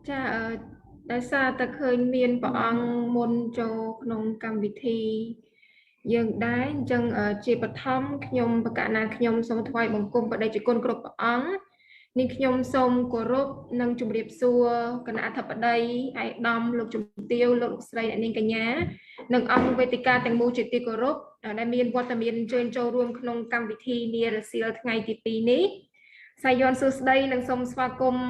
ចាដោយសារតែឃើញមានព្រះអង្គមុនចូលក្នុងកម្មវិធីយើងដែរអញ្ចឹងជាបឋមខ្ញុំបកណាខ្ញុំសូមថ្វាយបង្គំបដិជគុណគ្រប់ព្រះអង្គនាងខ្ញុំសូមគោរពនិងជម្រាបសួរគណៈអធិបតីឯកឧត្តមលោកជំទាវលោកស្រីអ្នកនាងកញ្ញានិងអង្គវេទិកាទាំងមូលជាទីគោរពដែលមានវត្តមានអញ្ជើញចូលរួមក្នុងកម្មវិធីនារសៀលថ្ងៃទី2នេះសាយ័ន្តសួស្តីនិងសូមស្វាគមន៍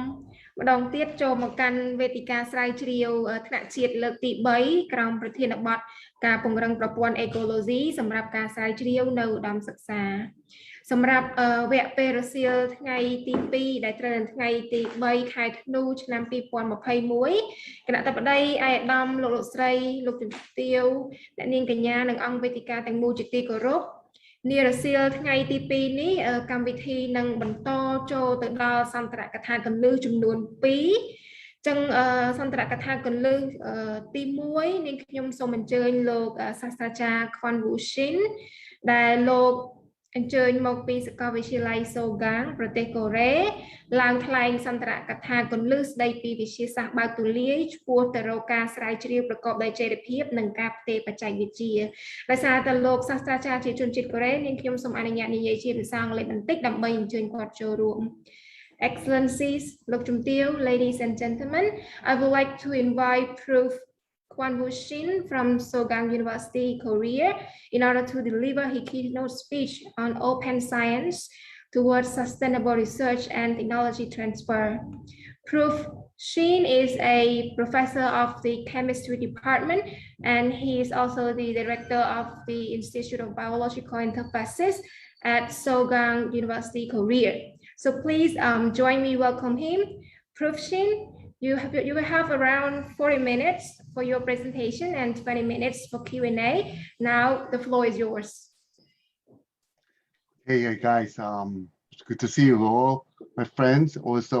ម្ដងទៀតចូលមកកាន់វេទិកាស្រាវជ្រាវថ្នាក់ជាតិលើកទី3ក្រោមប្រធានបទការពង្រឹងប្រព័ន្ធអេកូឡូស៊ីសម្រាប់ការស្រាវជ្រាវនៅឧត្តមសិក្សាសម្រាប់វគ្គពេលរសៀលថ្ងៃទី2ដែលត្រូវនៅថ្ងៃទី3ខែធ្នូឆ្នាំ2021គណៈអធិបតីឯកឧត្តមលោកស្រីលោកជំទាវអ្នកនាងកញ្ញានិងអង្គវេទិកាទាំងមូលជាទីគោរពនារសៀលថ្ងៃទី2នេះកម្មវិធីនឹងបន្តចូលទៅដល់សន្ទរកថាកន្លឹះចំនួន2ចឹងសន្ទរកថាកន្លឹះទី1នាងខ្ញុំសូមអញ្ជើញលោកសាស្ត្រាចារ្យ Kwan Wu Shin ដែលលោកអញ្ជើញមកពីសាកលវិទ្យាល័យសូហ្គាងប្រទេសកូរ៉េឡើងថ្លែងសន្ទរកថាកន្លឹះស្ដីពីវិទ្យាសាស្ត្របើកទូលាយឆ្ពោះទៅរកការស្រាវជ្រាវប្រកបដោយចីរភាពនិងការផ្ទេរបច្ចេកវិទ្យាដោយសារតែលោកសាស្ត្រាចារ្យជាជនជាតិកូរ៉េនាងខ្ញុំសូមអនុញ្ញាតនិយាយជាភាសាអង់គ្លេសបន្តិចដើម្បីអញ្ជើញគាត់ចូលរួម Excellencies, Lok Jumteo, ladies and gentlemen, I would like to invite Prof. Kwan Wu Shin from Sogang University, Korea, in order to deliver his keynote speech on open science towards sustainable research and technology transfer. Prof. Shin is a professor of the chemistry department, and he is also the director of the Institute of Biological Interfaces at Sogang University, Korea. So please join me welcome him. Prof. Shin, you will have around 40 minutes for your presentation and 20 minutes for Q&A. Now the floor is yours. Hey guys, it's good to see you all, my friends. Also,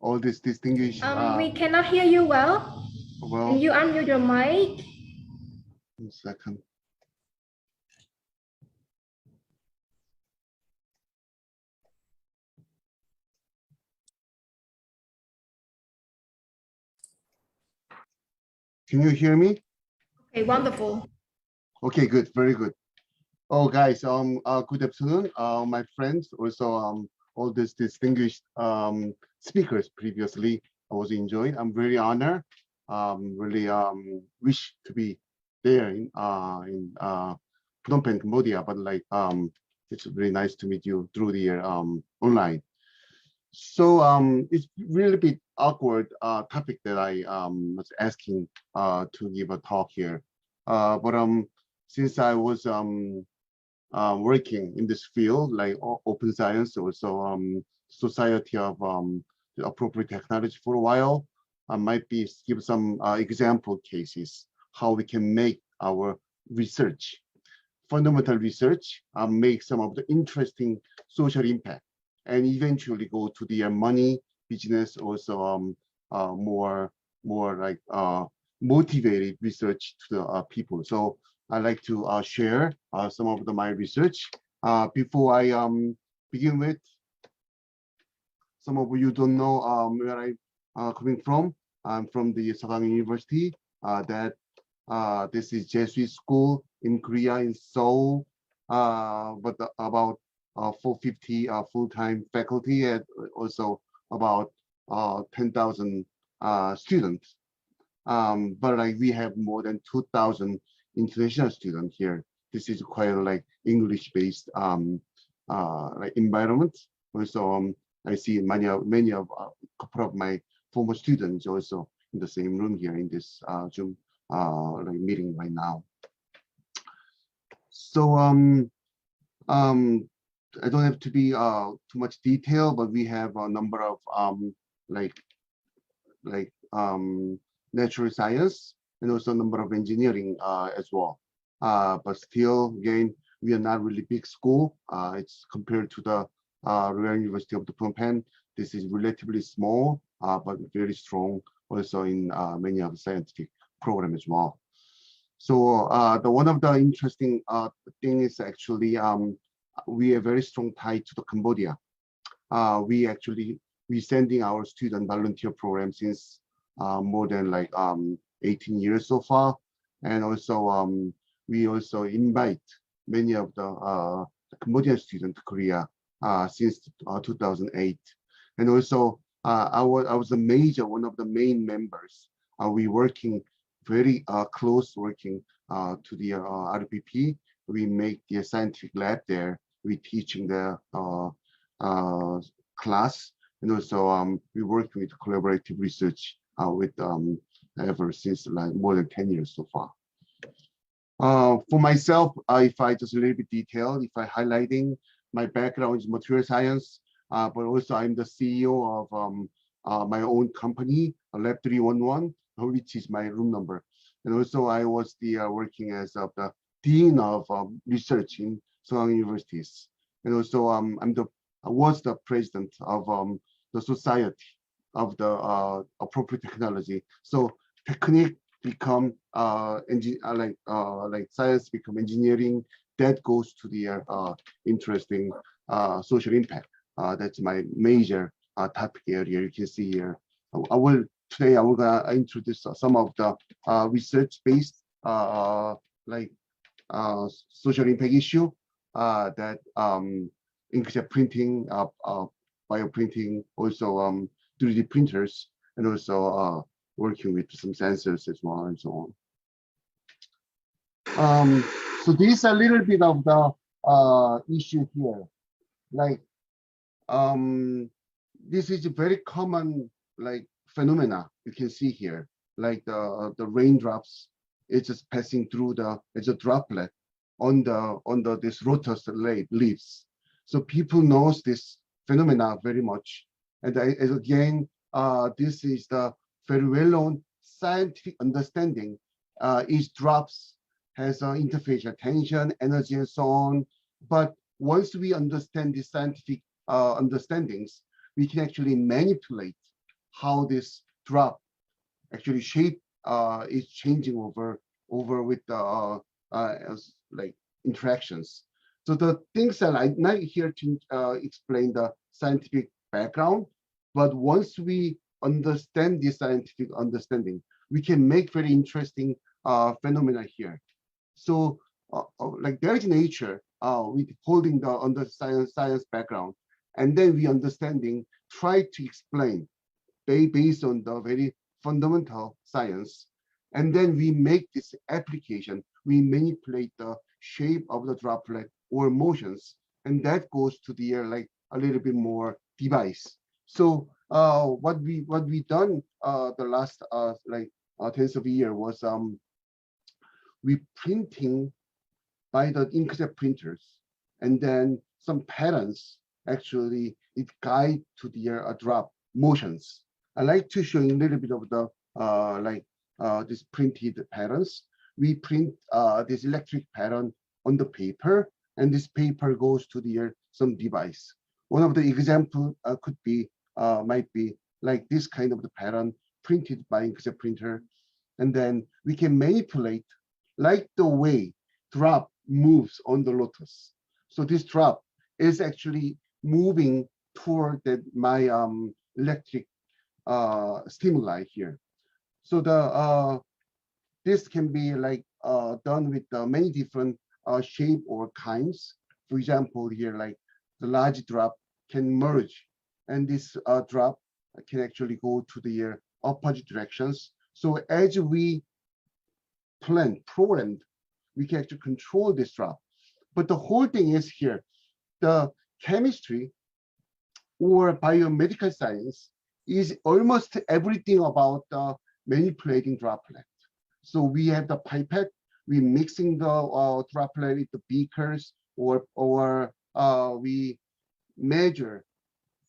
all this distinguished. We cannot hear you well. Well, can you unmute your mic? 1 second. Can you hear me? Okay, wonderful. Okay, good, very good. Oh, guys, good afternoon, my friends. Also, all these distinguished speakers previously, I was enjoying. I'm very honored. Really wish to be there in Phnom Penh, Cambodia. But like, it's very nice to meet you through the online. So it's really a bit awkward topic that I was asking to give a talk here. But since I was working in this field, like open science, also society of the appropriate technology for a while, I might be give some example cases how we can make our research, fundamental research, make some of the interesting social impact, and eventually go to the money business, also more like motivated research to the people. So I like to share some of my research. Before I begin with, some of you don't know where I'm coming from. I'm from the Sogang University. This is Jesuit school in Korea, in Seoul, but about 450 full-time faculty and also about 10,000 students. But like we have more than 2,000 international students here. This is quite like English-based like environment. Also, I see many of a couple of my former students also in the same room here in this Zoom like meeting right now. So I don't have to be too much detail, but we have a number of natural science and also a number of engineering as well. But still, again, we are not really big school. It's compared to the Royal University of the Phnom Penh. This is relatively small, but very strong also in many of the scientific program as well. So the one of the interesting thing is actually we are very strong tied to the Cambodia. We actually we sending our student volunteer program since more than like 18 years so far. And also we also invite many of the Cambodian students to Korea since 2008. And also I was one of the main members. We working very close working to the RPP. We make the scientific lab there. We teaching the class, and also we work with collaborative research with ever since like more than 10 years so far. For myself, if I just a little bit detailed, if I highlighting my background is material science, but also I'm the CEO of my own company, Lab 311, which is my room number. And also I was the working as of the Dean of Research in Seoul Universities. And also I was the president of the Society of the Appropriate Technology. So technique become like science become engineering. That goes to the interesting social impact. That's my major topic area. You can see here. Today I will introduce some of the research-based like social impact issue that inkjet printing, bioprinting, also 3D printers, and also working with some sensors as well, and so on. So these are a little bit of the issue here. Like this is a very common like phenomena you can see here. Like the raindrops, it's just passing through it's a droplet on this lotus leaves. So people knows this phenomena very much. And again, this is the very well-known scientific understanding. Each drops has interfacial tension, energy, and so on. But once we understand the scientific understandings, we can actually manipulate how this drop actually shape is changing over with the like interactions. So the things that I'm not here to explain the scientific background, but once we understand the scientific understanding, we can make very interesting phenomena here. So like there is nature with holding the science background, and then we understanding try to explain based on the very fundamental science, and then we make this application. We manipulate the shape of the droplet or motions, and that goes to the like a little bit more device. So what we done the last like tens of years was we printing by the inkjet printers, and then some patterns actually it guide to the drop motions. I like to show you a little bit of the this printed patterns. We print this electric pattern on the paper, and this paper goes to the some device. One of the example could be might be like this kind of the pattern printed by inkjet printer, and then we can manipulate like the way drop moves on the lotus. So this drop is actually moving toward my electric stimuli here. So this can be like done with many different shape or kinds. For example, here like the large drop can merge, and this drop can actually go to the opposite directions. So as we programmed, we can actually control this drop. But the whole thing is here, the chemistry or biomedical science is almost everything about manipulating droplet. So we have the pipette, we mixing the droplet with the beakers, or we measure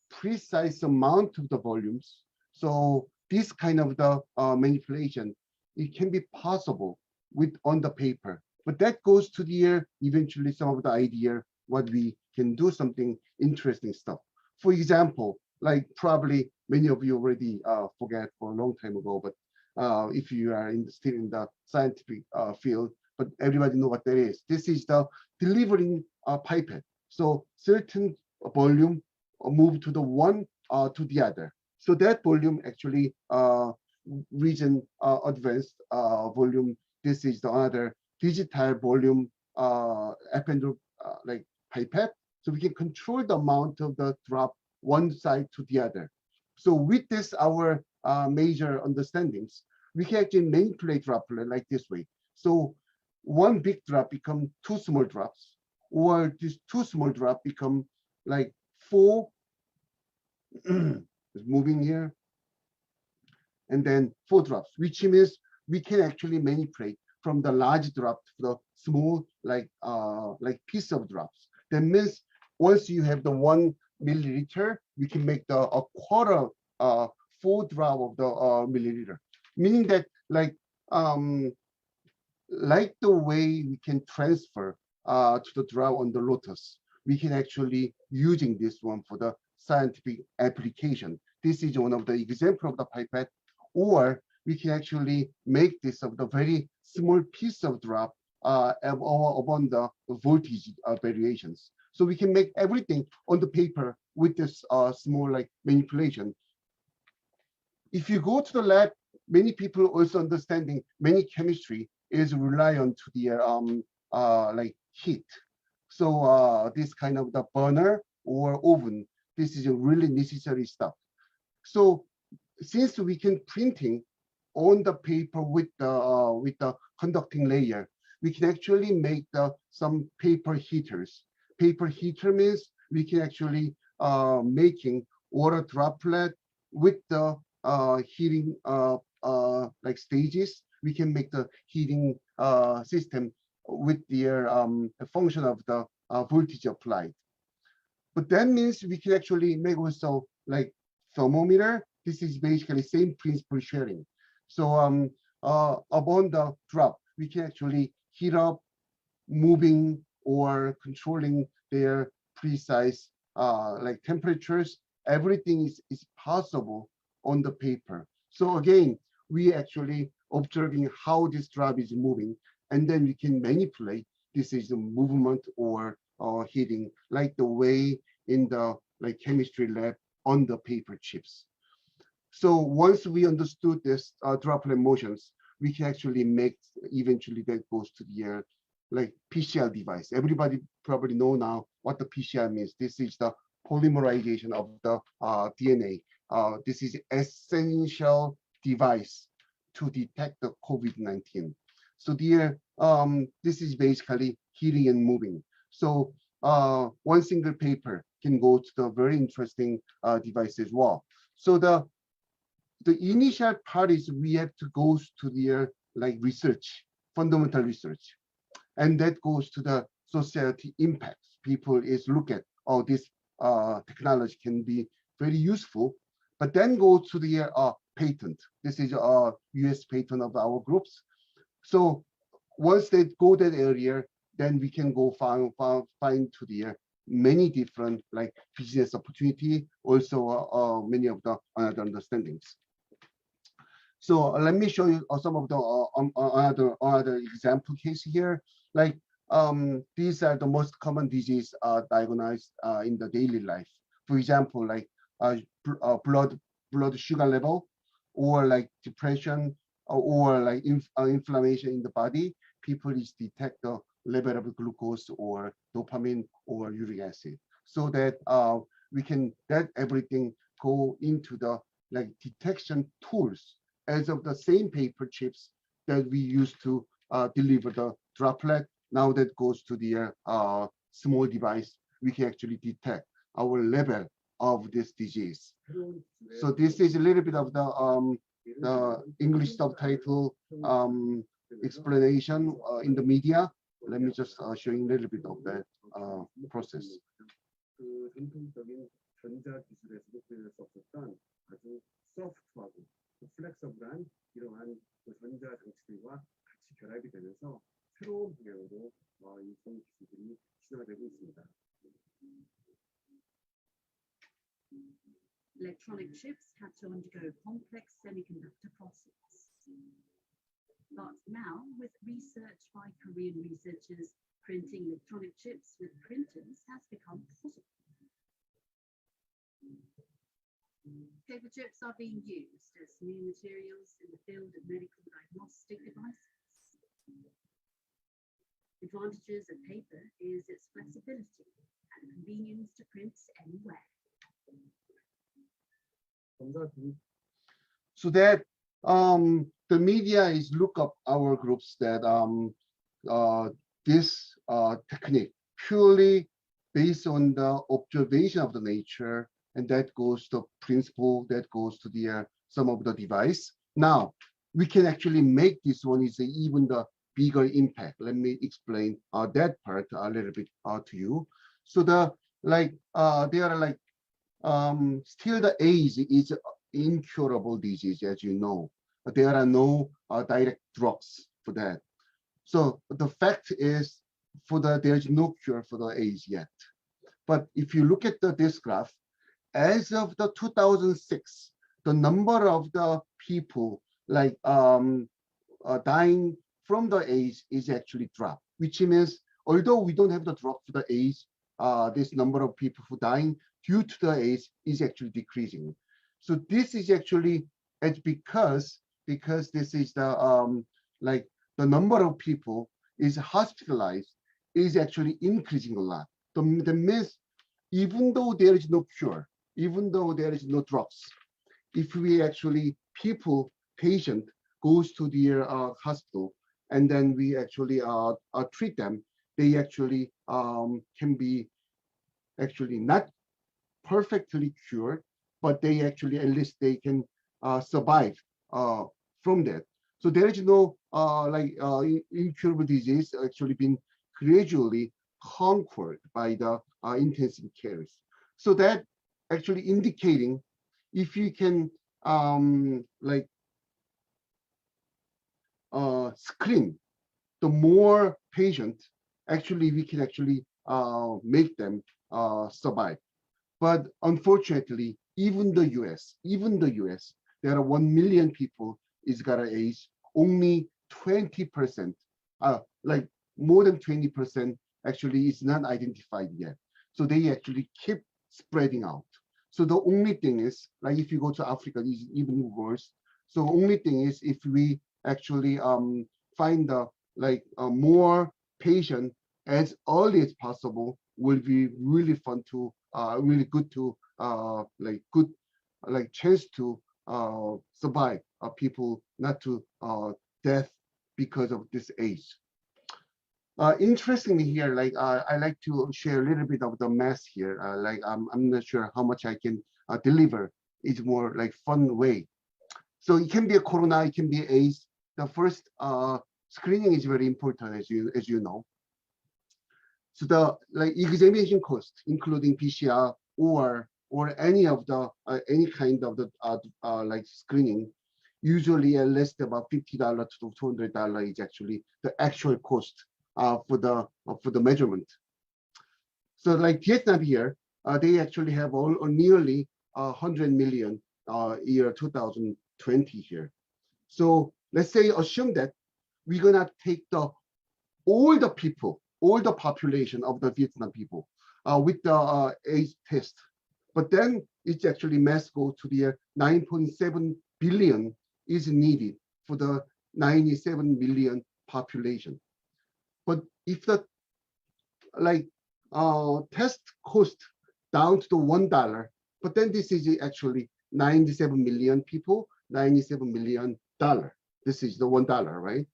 precise amount of the volumes. So this kind of the manipulation, it can be possible with on the paper, but that goes to the eventually some of the idea what we can do something interesting stuff. For example, like probably many of you already forget for a long time ago, but if you are still in the scientific field, but everybody know what that is. This is the delivering pipette. So certain volume move to the one to the other. So that volume actually region advanced volume. This is the other digital volume appendage like pipette. So we can control the amount of the drop one side to the other. So with this, our major understandings, we can actually manipulate droplet like this way. So one big drop become two small drops, or these two small drop become like four. It's moving here, and then four drops, which means we can actually manipulate from the large drop to the small like piece of drops. That means once you have the 1 milliliter, we can make the a quarter 4 drop of the milliliter, meaning that like the way we can transfer to the drop on the lotus, we can actually using this one for the scientific application. This is one of the example of the pipette, or we can actually make this of the very small piece of drop upon the voltage variations. So we can make everything on the paper with this small like manipulation. If you go to the lab, many people also understanding many chemistry is rely on to the like heat. So this kind of the burner or oven, this is a really necessary stuff. So since we can printing on the paper with the conducting layer, we can actually make some paper heaters. Paper heater means we can actually making water droplet with the heating like stages. We can make the heating system with the function of the voltage applied. But that means we can actually make also like thermometer. This is basically same principle sharing. So upon the drop, we can actually heat up, moving or controlling their precise like temperatures. Everything is possible on the paper. So again, we actually observing how this drop is moving, and then we can manipulate this is the movement or heating, like the way in the like chemistry lab on the paper chips. So once we understood this droplet motions, we can actually make eventually that goes to the like PCR device. Everybody probably know now what the PCR means. This is the polymerization of the DNA. This is essential device to detect the COVID-19. So this is basically heating and moving. So one single paper can go to the very interesting device as well. So the initial part is we have to go to the like research, fundamental research, and that goes to the society impacts. People is look at, oh, this technology can be very useful, but then go to the patent. This is a US patent of our groups. So once they go that area, then we can go find to the many different like business opportunity, also many of the other understandings. So let me show you some of the other example case here. Like these are the most common disease diagnosed in the daily life. For example, like blood sugar level, or like depression, or like inflammation in the body. People is detect the level of glucose or dopamine or uric acid, so that we can everything go into the like detection tools as of the same paper chips that we use to deliver the droplet. Now that goes to the small device, we can actually detect our level of this disease. So this is a little bit of the English subtitle explanation in the media. Let me just show you a little bit of that process. 플렉서블한 이러한 전자 장치들과 같이 결합이 되면서 새로운 방향으로 인공 기술들이 진화되고 있습니다. Electronic chips had to undergo complex semiconductor processes. But now, with research by Korean researchers, printing electronic chips with printers has become possible. Paper chips are being used as new materials in the field of medical diagnostic devices. Advantages of paper is its flexibility and convenience to print anywhere. So that the media is look up our groups that this technique purely based on the observation of the nature, and that goes to principle, that goes to the some of the device. Now we can actually make this one is even the bigger impact. Let me explain that part a little bit to you. So the like they are like still the AIDS is incurable disease, as you know, but there are no direct drugs for that. So the fact is, there is no cure for the AIDS yet. But if you look at this graph, as of the 2006, the number of the people like dying from the AIDS is actually dropped, which means although we don't have the drug for the AIDS, this number of people who dying due to the AIDS is actually decreasing. So this is actually it's because this is the like the number of people is hospitalized is actually increasing a lot. The means even though there is no cure, even though there is no drugs, if we actually patient goes to the hospital and then we actually treat them, they actually can be actually not perfectly cured, but they actually at least they can survive from that. So there is no incurable disease actually been gradually conquered by the intensive cares. So that actually indicating if you can screen the more patient, actually we can actually make them survive. But unfortunately, even the US, there are 1 million people is got an AIDS. Only 20%, like more than 20%, actually is not identified yet. So they actually keep spreading out. So the only thing is, like if you go to Africa, it's even worse. So only thing is if we actually find the more patient as early as possible, will be really fun to really good to chance to survive people not to death because of this age. Interestingly here, I like to share a little bit of the math here. I'm not sure how much I can deliver. It's more like fun way. So it can be a corona, it can be AIDS. The first screening is very important, as you know. So the examination cost, including PCR or any of the any kind of the screening, usually less than about $50 to $200 is actually the actual cost for the measurement. So like Vietnam here, they actually have nearly 100 million year 2020 here. So let's say assume that we're gonna take all the people, all the population of the Vietnam people with the AIDS test. But then it's actually mass goes to the 9.7 billion is needed for the 97 million population. But if the test cost down to the $1, but then this is actually 97 million people, $97 million. This is the $1, right?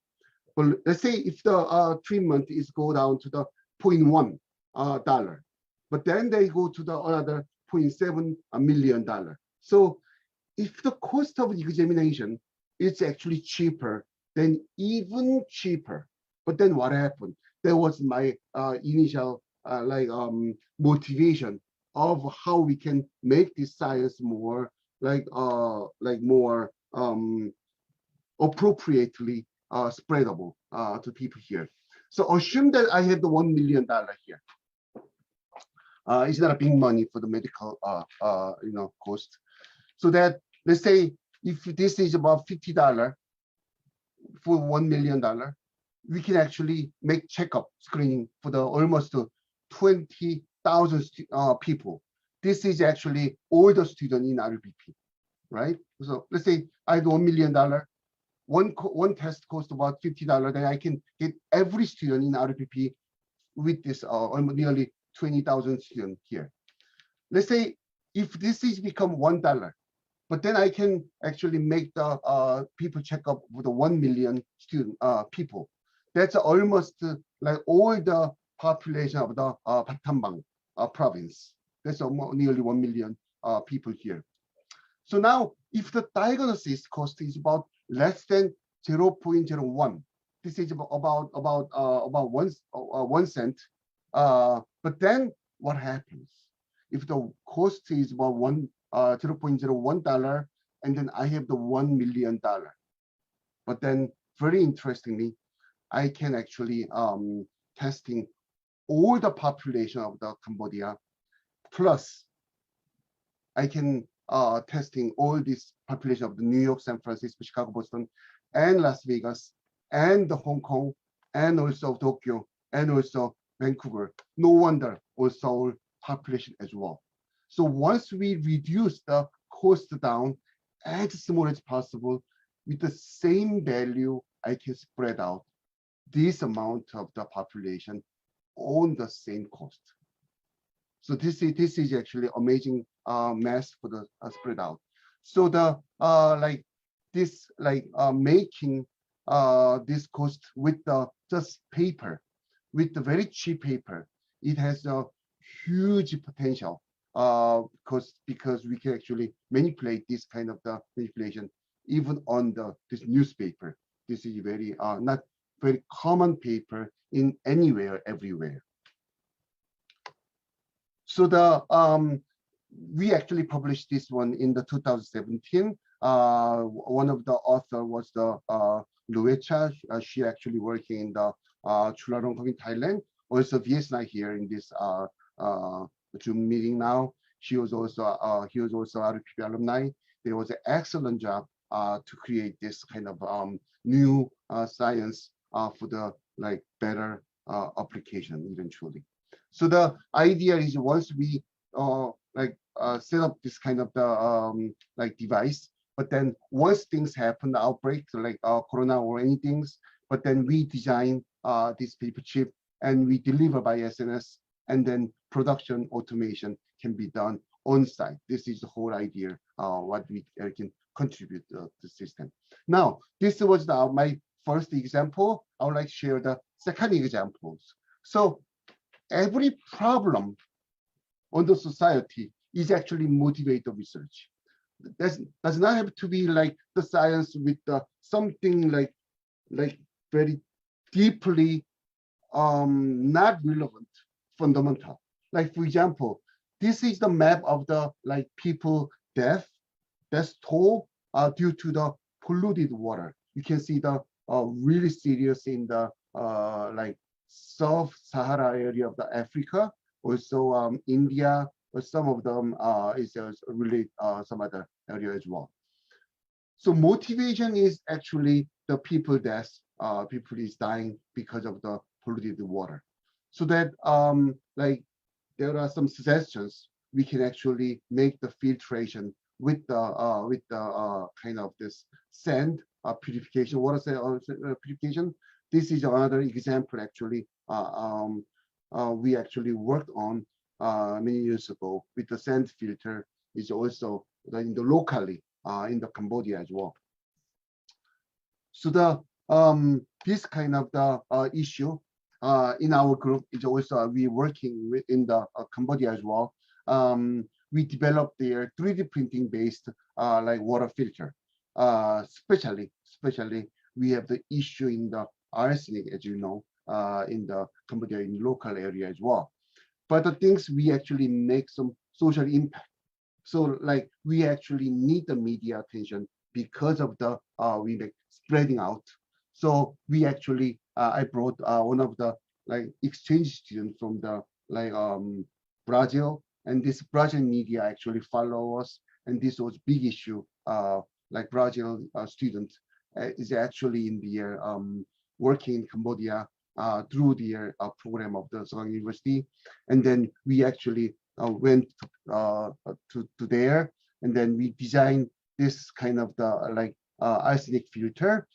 Well, let's say if the treatment is go down to the $0.1 dollar, but then they go to the other $0.7 million. So if the cost of examination is actually cheaper, then even cheaper. But then what happened? That was my initial motivation of how we can make this science more more appropriately spreadable to people here. So assume that I have the $1 million here. It's not a big money for the medical cost. So that let's say if this is about $50 for $1 million, we can actually make checkup screening for the almost 20,000 people. this is actually all the students in RPP, right? So let's say I have $1 million. One test costs about $50. Then I can get every student in RPP with this nearly 20,000 students here. Let's say if this is become $1, but then I can actually make the people check up with the 1 million student people. That's almost like all the population of the Battambang province. That's nearly 1 million people here. So now, if the diagnosis cost is about less than 0.01, this is about 1 cent. But then what happens if the cost is about $0.01, and then I have the $1 million? But then, very interestingly, I can actually testing all the population of the Cambodia, plus I can testing all this population of the New York, San Francisco, Chicago, Boston, and Las Vegas, and the Hong Kong, and also Tokyo, and also Vancouver. No wonder also population as well. So once we reduce the cost down as small as possible, with the same value, I can spread out this amount of the population on the same cost. So this is actually amazing math for the spread out. So the making this cost with the just paper, with the very cheap paper, it has a huge potential because we can actually manipulate this kind of the manipulation even on this newspaper. This is very not very common paper in anywhere, everywhere. So the we actually published this one in the 2017. One of the author was the Luecha. She actually working in the Chulalongkorn in Thailand. Also Vietnam here in this Zoom meeting now. He was also RPP alumni. There was an excellent job to create this kind of new science for the better application eventually. So the idea is once we set up this kind of the device, but then once things happen, the outbreak like corona or anything, but then we design this paper chip and we deliver by SNS, and then production automation can be done on site. This is the whole idea what we can contribute to the system. Now, this was my first example. I would like to share the second examples. So every problem on the society is actually motivated research. Does not have to be like the science with something like very deeply not relevant, fundamental. Like for example, this is the map of the people death toll due to the polluted water. You can see the really serious in the Sub-Sahara area of the Africa, also India, but some of them is really some other area as well. So motivation is actually the people death, people is dying because of the polluted water. So that there are some suggestions we can actually make the filtration with the kind of this sand purification, water purification. This is another example actually we actually worked on many years ago with the sand filter. Is also in the locally in the Cambodia as well. So the this kind of the issue in our group is also we working with in the Cambodia as well. We developed their 3D printing based water filter. Especially we have the issue in the arsenic, as you know, in the Cambodia in local area as well. But the things we actually make some social impact. So we actually need the media attention because of the we spreading out. So we actually I brought one of the exchange students from the Brazil, and this Brazilian media actually follow us, and this was big issue. Brazil student is actually in the working in Cambodia through the program of the Sarang University, and then we actually went to there, and then we designed this kind of the arsenic filter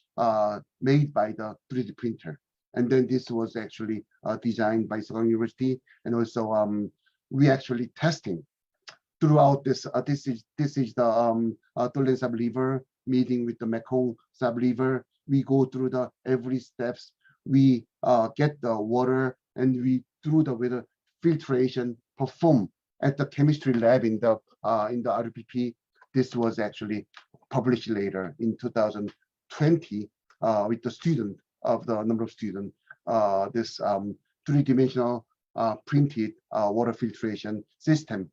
made by the 3D printer. And then this was actually designed by Seoul University, and also we actually testing throughout this. This is the Tolen subliver meeting with the Mekong subliver. We go through the every steps. We get the water, and we through the filtration perform at the chemistry lab in the RPP. This was actually published later in 2020 with the student of the number of students. This three-dimensional printed water filtration system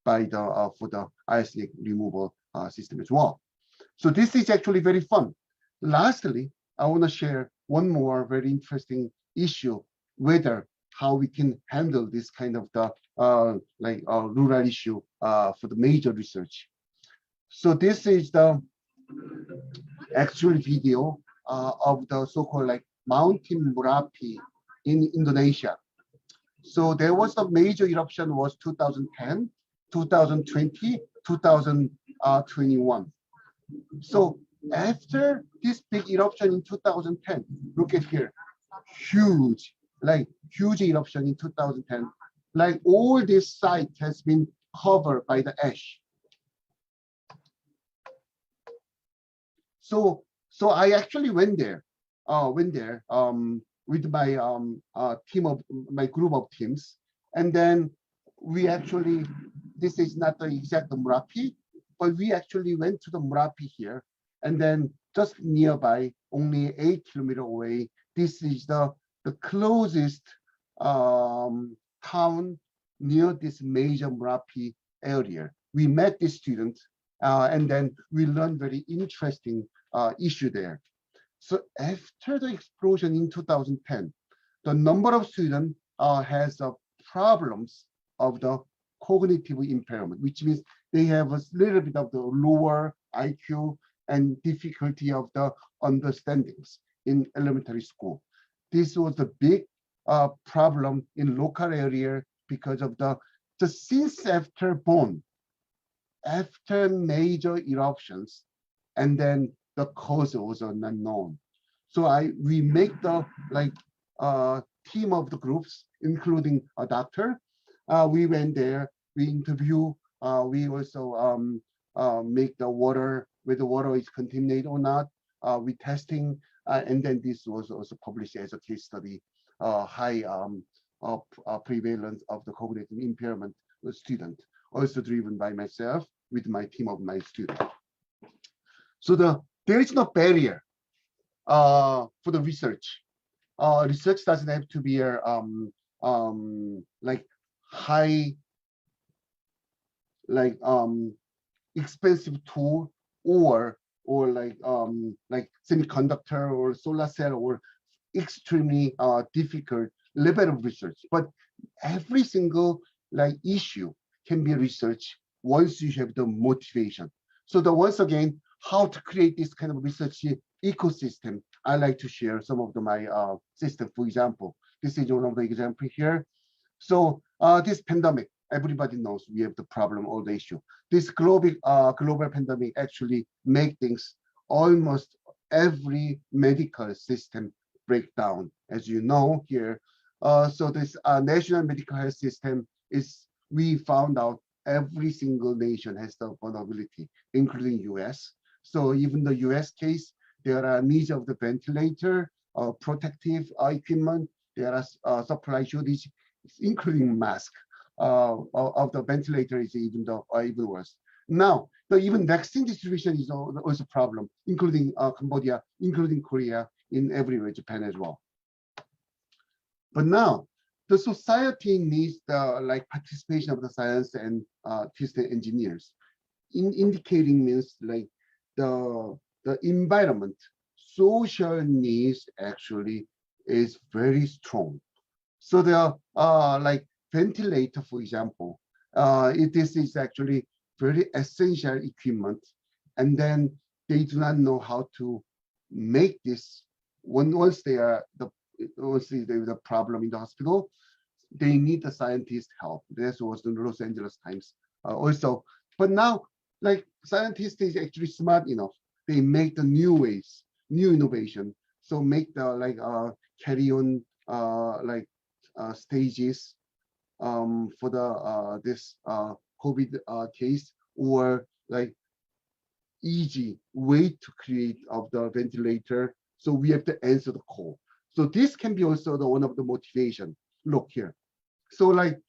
by the for the arsenic removal system as well. So this is actually very fun. Lastly, I want to share one more very interesting issue, whether how we can handle this kind of the rural issue for the major research. So this is the actual video of the so-called like Mountain Merapi in Indonesia. So there was a major eruption was 2010, 2020, 2021. So after this big eruption in 2010, look at here, huge eruption in 2010. Like all this site has been covered by the ash. So I actually went there with my my group of teams, and then we actually, this is not the exact Merapi, but we actually went to the Merapi here, and then just nearby, only 8 kilometers away, this is the closest town near this major Merapi area. We met the students, and then we learned very interesting issue there. So after the explosion in 2010, the number of students has problems of the cognitive impairment, which means they have a little bit of the lower IQ and difficulty of the understandings in elementary school. This was a big problem in local area because of the since after major eruptions, and then the cause was unknown. So we make the team of the groups, including a doctor. We went there, we interview, we also make the water, whether the water is contaminated or not. We testing, and then this was also published as a case study, high prevalence of the cognitive impairment of student, also driven by myself with my team of my students. So there is no barrier for the research. Research doesn't have to be like high, expensive tool or like semiconductor or solar cell or extremely difficult level of research. But every single issue can be researched once you have the motivation. So once again, how to create this kind of research ecosystem, I like to share some of my system. For example, this is one of the example here. So this pandemic, everybody knows we have the problem or the issue. This global pandemic actually make things almost every medical system break down, as you know here. So this national medical health system is, we found out every single nation has the vulnerability, including US. So even the US case, there are needs of the ventilator, protective equipment, there are supply shortage, including mask. Of the ventilator is even worse. Now, the even vaccine distribution is also a problem, including Cambodia, including Korea, in everywhere, Japan as well. But now, the society needs the participation of the science and artists engineers. Indicating means the environment, social needs actually is very strong. So there are ventilator, for example. This is actually very essential equipment, and then they do not know how to make this once they are the problem in the hospital. they need the scientist help. This was the Los Angeles Times also. But now, like scientists is actually smart enough. They make the new ways, new innovation. So make the like carry on stages for the this COVID case, or like easy way to create of the ventilator. So we have to answer the call. So this can be also the one of the motivation. Look here. So like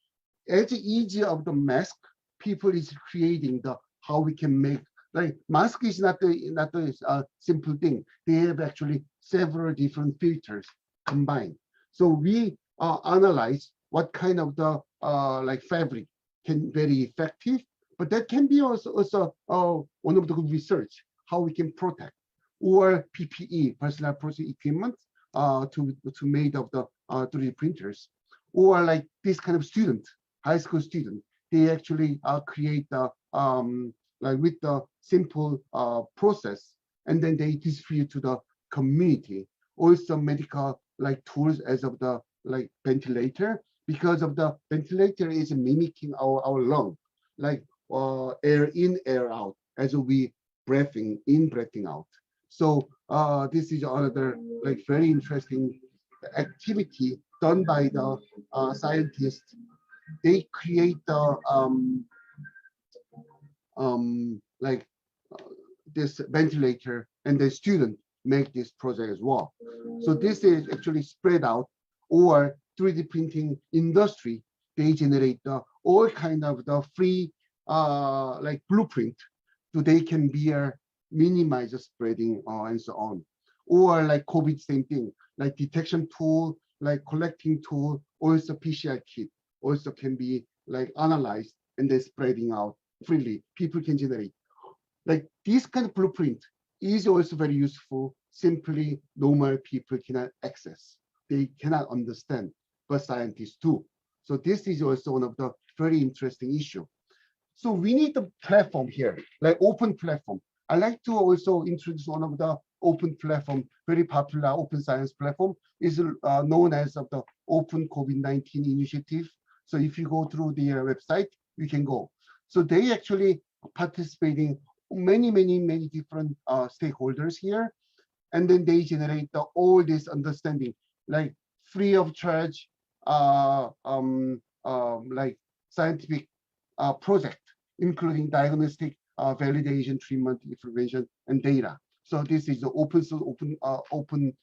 as easy of the mask, people is creating the how we can make, like mask is not the simple thing. They have actually several different filters combined. So we analyze what kind of the like fabric can very effective, but that can be also one of the good research how we can protect, or PPE, personal protective equipment, to made of the 3D printers, or like this kind of student, high school student, they actually create the like with the simple process, and then they distribute to the community. Also medical like tools as of the like ventilator, because of the ventilator is mimicking our lung, like air in, air out, as we breathing in, breathing out. So this is another like very interesting activity done by the scientists. They create the like this ventilator, and the student make this project as well. So this is actually spread out, or 3D printing industry, they generate all kind of the free like blueprint, so they can be minimize the spreading and so on. Or like COVID, same thing, like detection tool, like collecting tool, also PCR kit also can be like analyzed and then spreading out freely. People can generate. Like this kind of blueprint is also very useful. Simply normal people cannot access. They cannot understand, but scientists do. So this is also one of the very interesting issue. So we need a platform here, like open platform. I like to also introduce one of the open platform, very popular open science platform, is known as the Open COVID-19 Initiative. So if you go through their website, you can go. So they actually participating many different stakeholders here, and then they generate all this understanding, like free of charge, like scientific project, including diagnostic, validation, treatment, information, and data. So this is the open source, open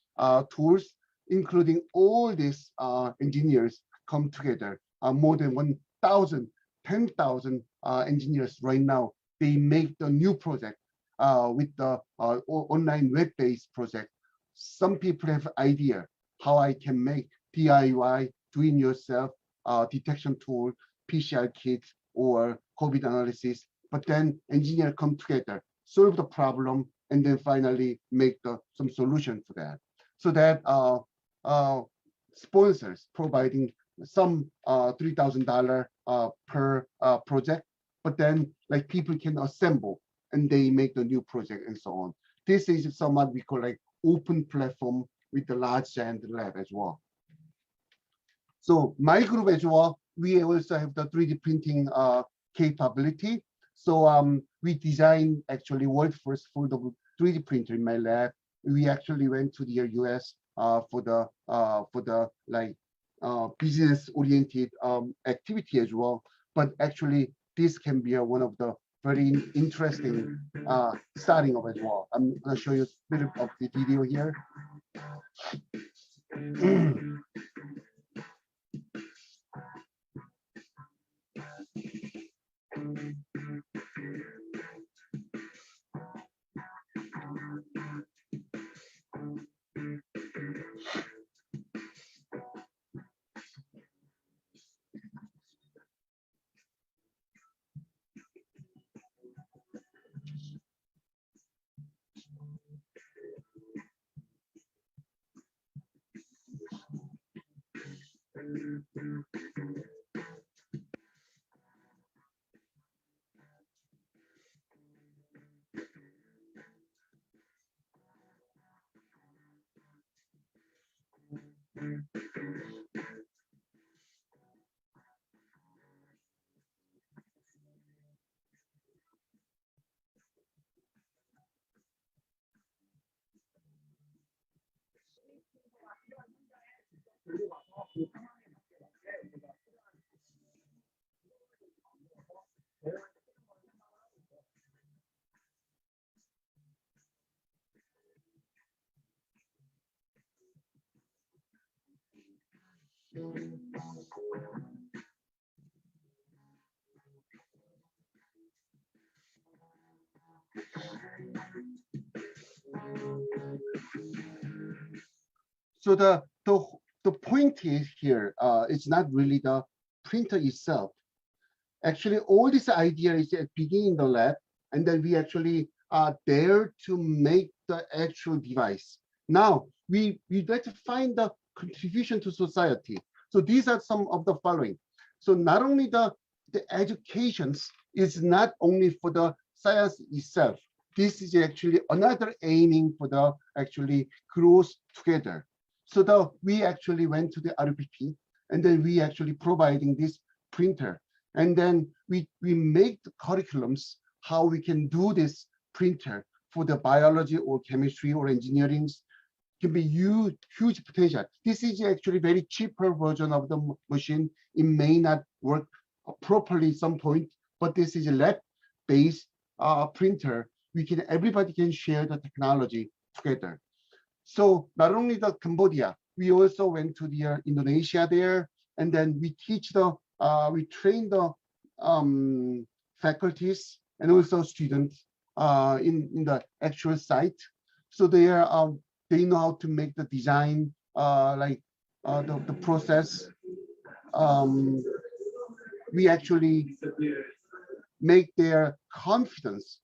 tools, including all these engineers come together. More than 1,000, 10,000 engineers right now. They make the new project with the online web-based project. Some people have idea how I can make DIY, doing yourself detection tool, PCR kits, or COVID analysis. But then engineers come together, solve the problem, and then finally make some solution for that. So that sponsors providing some $3,000 per project, but then like people can assemble and they make the new project and so on. This is somewhat we call like open platform with the large giant lab as well. So my group as well, we also have the 3D printing capability. So we designed actually world first foldable 3D printer in my lab. We actually went to the US for the like business oriented activity as well. But actually this can be one of the very interesting starting of as well. I'm going to show you a bit of the video here. So the point is here, it's not really the printer itself. Actually, all this idea is at beginning in the lab, and then we actually are there to make the actual device. Now we like to find the contribution to society. So these are some of the following. So not only the educations is not only for the science itself. This is actually another aiming for the actually growth together. So we actually went to the RPP, and then we actually providing this printer. And then we make the curriculums, how we can do this printer for the biology or chemistry or engineering can be huge potential. This is actually very cheaper version of the machine. It may not work properly at some point, but this is a lab-based printer. Everybody can share the technology together. So not only the Cambodia, we also went to the Indonesia there, and then we we train the faculties and also students in the actual site. So they know how to make the design, the process. We actually make their confidence,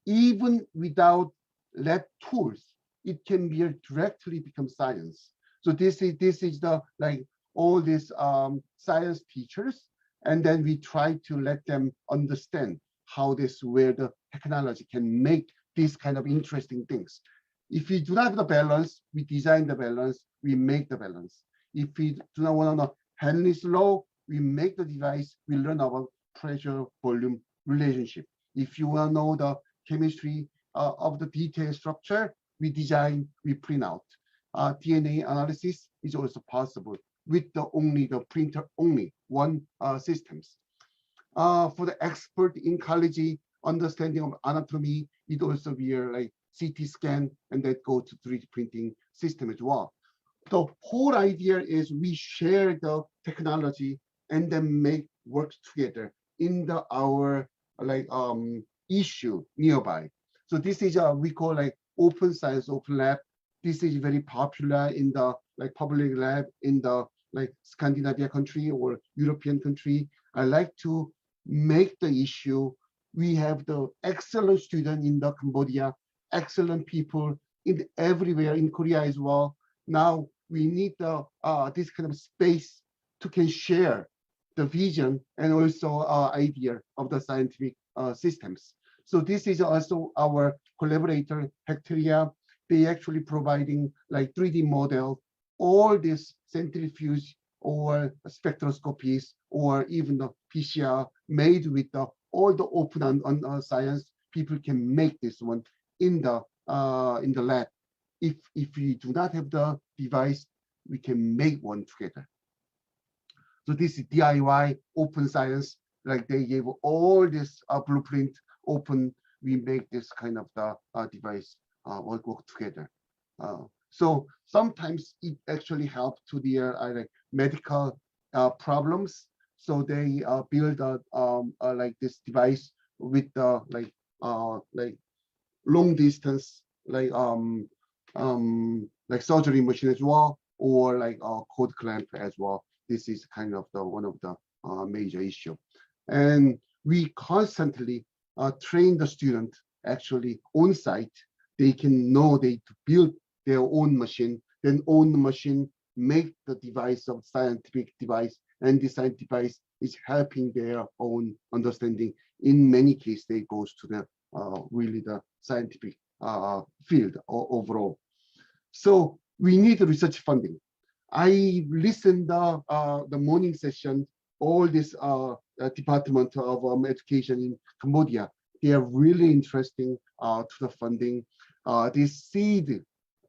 even without lab tools, it can be directly become science. So this is the all these science teachers, and then we try to let them understand where the technology can make these kind of interesting things. If we do not have the balance, we design the balance, we make the balance. If we do not want to know Henry's law, we make the device, we learn about pressure volume relationship. If you want to know the chemistry of the detailed structure, we design, we print out. DNA analysis is also possible with the printer only one systems. For the expert in oncology, understanding of anatomy, it also be like CT scan, and that go to 3D printing system as well. The whole idea is we share the technology and then make work together in our issue nearby. So this is we call open science, open lab. This is very popular in the public lab in the Scandinavia country or European country. I like to make the issue. We have the excellent student in the Cambodia, excellent people everywhere in Korea as well. Now we need this kind of space to can share the vision and also idea of the scientific systems. So this is also our collaborator, Hectoria. They actually providing 3D model, all this centrifuge or spectroscopies or even the PCR made with all the open on science. People can make this one in the lab. If we do not have the device, we can make one together. So this is DIY open science. They gave all this blueprint open. We make this kind of the device work together. So sometimes it actually helps to their medical problems. So they build this device with long distance surgery machine as well, or code clamp as well. This is kind of one of the major issue, and we constantly train the student actually on site. They can know they to build their own machine, then own the machine, make the device of scientific device, and the scientific device is helping their own understanding. In many cases, they goes to the really the scientific field overall. So we need research funding. I listened the morning session, all this Department of Education in Cambodia. They are really interesting to the funding. This seed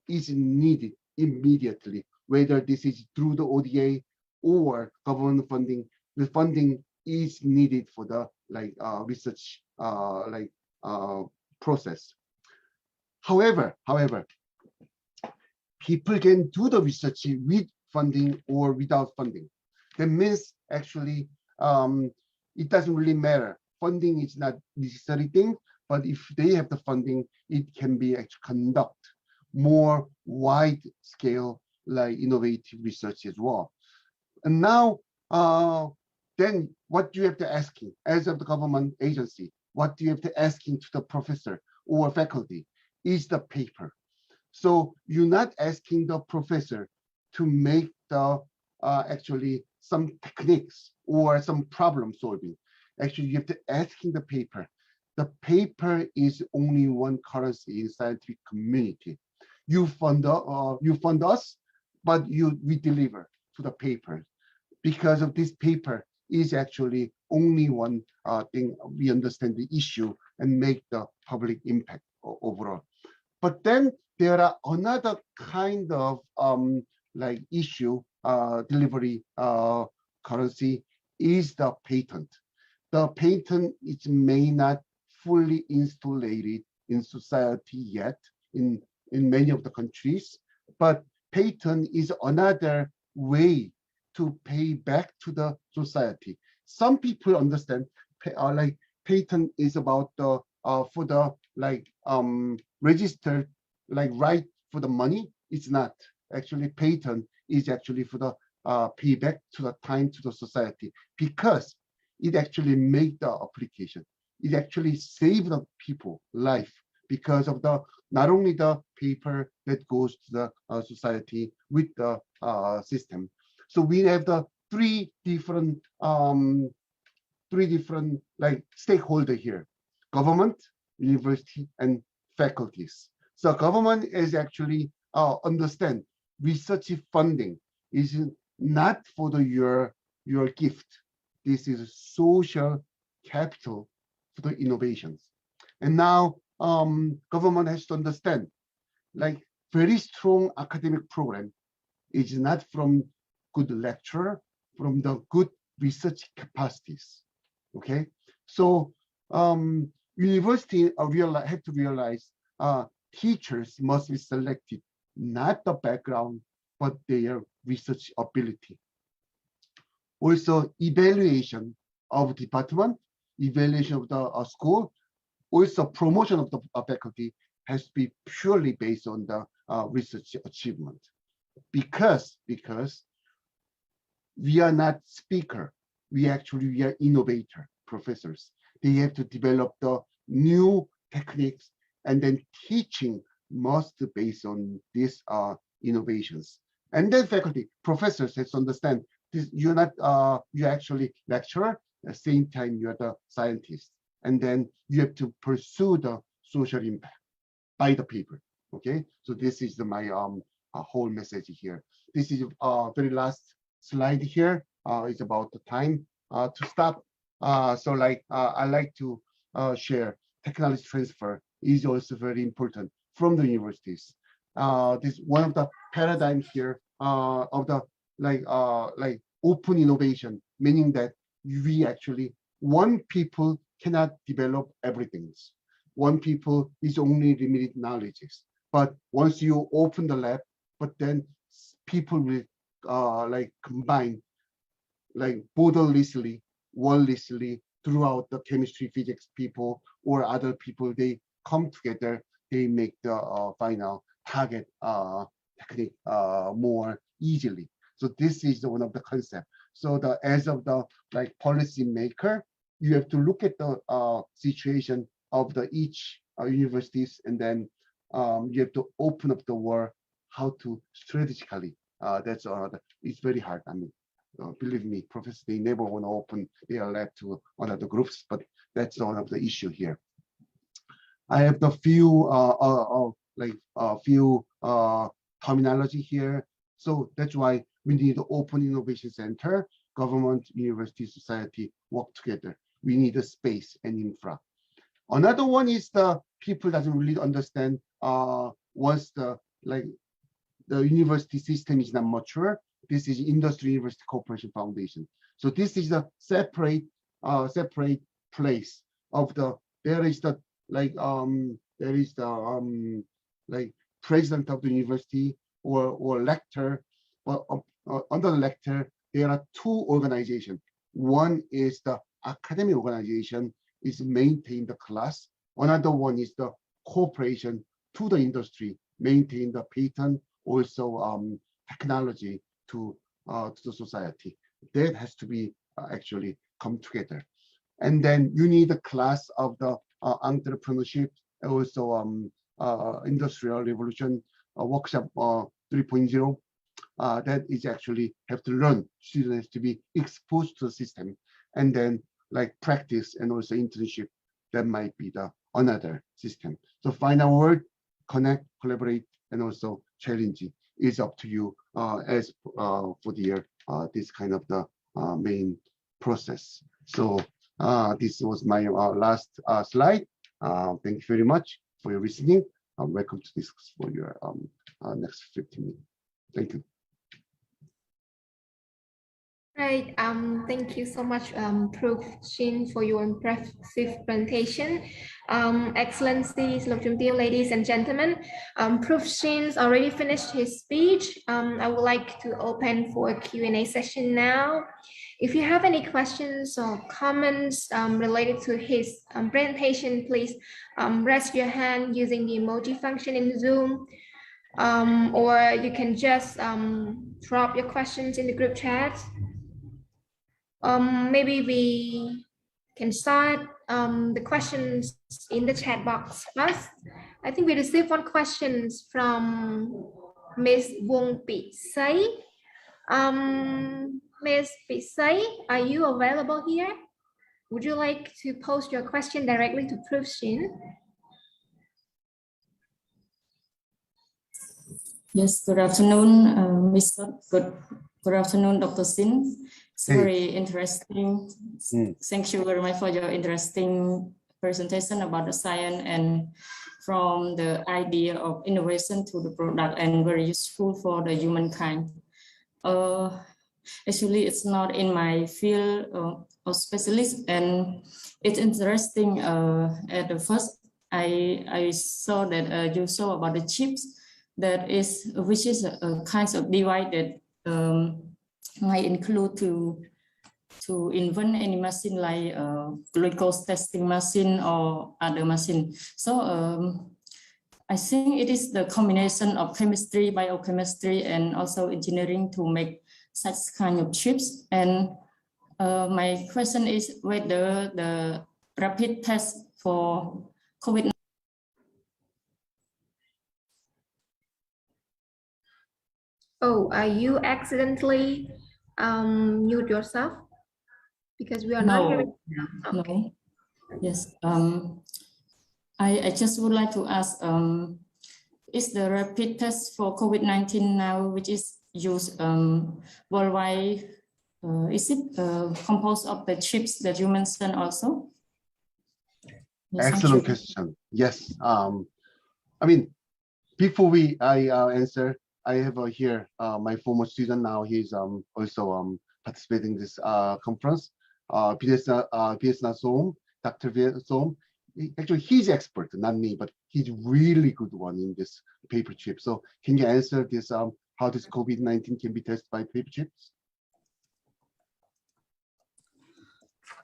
is needed immediately whether this is through the ODA or government funding. The funding is needed for the research process. However, people can do the research with funding or without funding. That means actually it doesn't really matter. Funding is not necessary thing, but if they have the funding, it can be actually conduct more wide scale innovative research as well. And now then what do you have to asking as of the government agency? What do you have to asking to the professor or faculty is the paper. So you're not asking the professor to make the actually some techniques or some problem solving. Actually, you have to asking the paper. The paper is only one currency in scientific community. You fund us, but we deliver to the paper. Because of this paper is actually only one thing we understand the issue and make the public impact overall. But then there are another kind of issue delivery currency is the patent. The patent it may not fully installed in society yet in many of the countries, but patent is another way to pay back to the society. Some people understand patent is about the for the registered right for the money. It's not actually. Patent is actually for the payback to the time to the society, because it actually make the application. It actually save the people life because of the not only the paper that goes to the society with the system. So we have the three different stakeholder here: government, university, and faculties. So government is actually understand research funding is not for your gift. This is social capital for the innovations. And now government has to understand very strong academic program is not from good lecturer, from the good research capacities. Okay, so university have to realize teachers must be selected not the background but their research ability. Also evaluation of department, evaluation of the school, also promotion of the faculty has to be purely based on the research achievement. Because we are not speaker, we are innovator professors. They have to develop the new techniques, and then teaching must based on these innovations. And then faculty, professors has to understand this, you're not you're actually lecturer, at the same time you're the scientist. And then you have to pursue the social impact by the paper. Okay, so this is my whole message here. This is very last slide here. Is about the time to stop. So I like to share technology transfer is also very important from the universities. This one of the paradigms here of the open innovation, meaning that we actually one people cannot develop everything. One people is only limited knowledges. But once you open the lab, but then people will combine borderlessly, wall-lessly throughout the chemistry, physics people or other people. They come together. They make the final target technique more easily. So this is one of the concepts. So as of the policy maker, you have to look at the situation of the each universities, and then you have to open up the world how to strategically. That's it's very hard. I mean, believe me, professors, they never want to open their lab to other groups, but that's one of the issue here. I have the few terminology here. So that's why we need the open innovation center, government, university, society work together. We need a space and infra. Another one is the people doesn't really understand once the the university system is not mature. This is Industry University Corporation Foundation. So this is the separate place of the, there is the like president of the university or lecturer, but under the lecturer there are two organizations. One is the academic organization, is maintain the class. Another one is the cooperation to the industry, maintain the patent, also technology to the society. That has to be actually come together. And then you need a class of the entrepreneurship, also industrial revolution workshop 3.0. That is actually have to learn. Students to be exposed to the system, and then like practice and also internship. That might be the another system. So final word, connect, collaborate, and also challenging is up to you as for the this kind of the main process. So this was my last slide. Thank you very much for your listening. Welcome to discuss for your next 15 minutes. Thank you. Right. Thank you so much, Prof. Shin, for your impressive presentation. Excellencies, ladies and gentlemen, Prof. Shin's already finished his speech. I would like to open for a Q&A session now. If you have any questions or comments related to his presentation, please raise your hand using the emoji function in Zoom. Or you can just drop your questions in the group chat. Maybe we can start the questions in the chat box first. I think we received one question from Ms. Wong Pisai. Ms. Pisai, are you available here? Would you like to post your question directly to Prof. Shin? Yes, good afternoon, good afternoon, Dr. Sin. It's very interesting. Thank you very much for your interesting presentation about the science and from the idea of innovation to the product, and very useful for the humankind. Actually, it's not in my field of specialist, and it's interesting. At the first, I saw that you saw about the chips. That is, which is a kind of device that might include to invent any machine like glucose testing machine or other machine. So I think it is the combination of chemistry, biochemistry, and also engineering to make such kind of chips. And my question is whether the rapid test for COVID. Oh, are you accidentally mute yourself? Because we are not hearing. Okay. No. Yes. I just would like to ask, is the rapid test for COVID-19 now, which is used worldwide, is it composed of the chips that you mentioned also? Yes, excellent question. Yes. I mean, before I answer, I have here my former student. Now he's also participating in this conference. Vietnam Som, Dr. Som. Actually, he's expert, not me, but he's really good one in this paper chip. So can you answer this? How this COVID-19 can be tested by paper chips?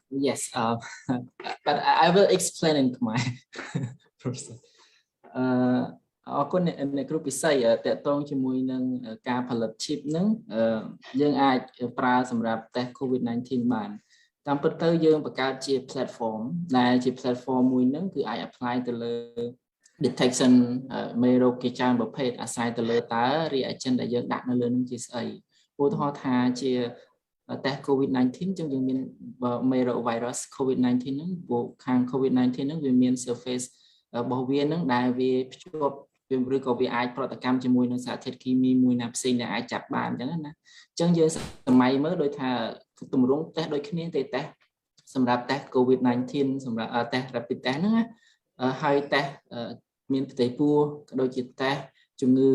Yes, but I will explain in my process. អរគុណអ្នកគ្រូពិសីតកតងជាមួយនឹងការផលិត chip ហ្នឹងយើងអាចប្រើសម្រាប់ test COVID-19 បានតាមពិតទៅយើងបង្កើតជា platform ដែលជា platform មួយហ្នឹងគឺអាច apply ទៅលើ detection មេរោគជាច្រើនប្រភេទអាស្រ័យទៅលើតើ reagent ដែលយើងដាក់នៅលើហ្នឹងជាស្អីឧទាហរណ៍ថាជា test COVID-19 ចឹងយើងមានមេរោគ virus COVID-19 ហ្នឹងពួកខាង COVID-19 ហ្នឹងវាមាន surface របស់វាហ្នឹងដែលវាភ្ជាប់ឬក៏វាអាចប្រតិកម្មជាមួយនឹងសារធាតុគីមីមួយណាផ្សេងដែលអាចចាប់បានអញ្ចឹងណាអញ្ចឹងយើងសម័យមើលដូចថាទម្រង់តេស្តដូចគ្នាទេតេស្តសម្រាប់តេស្ត COVID-19 សម្រាប់តេស្ត rapid test ហ្នឹងណាហើយតេស្តមានផ្ទៃពោះក៏ដូចជាតេស្តជំងឺ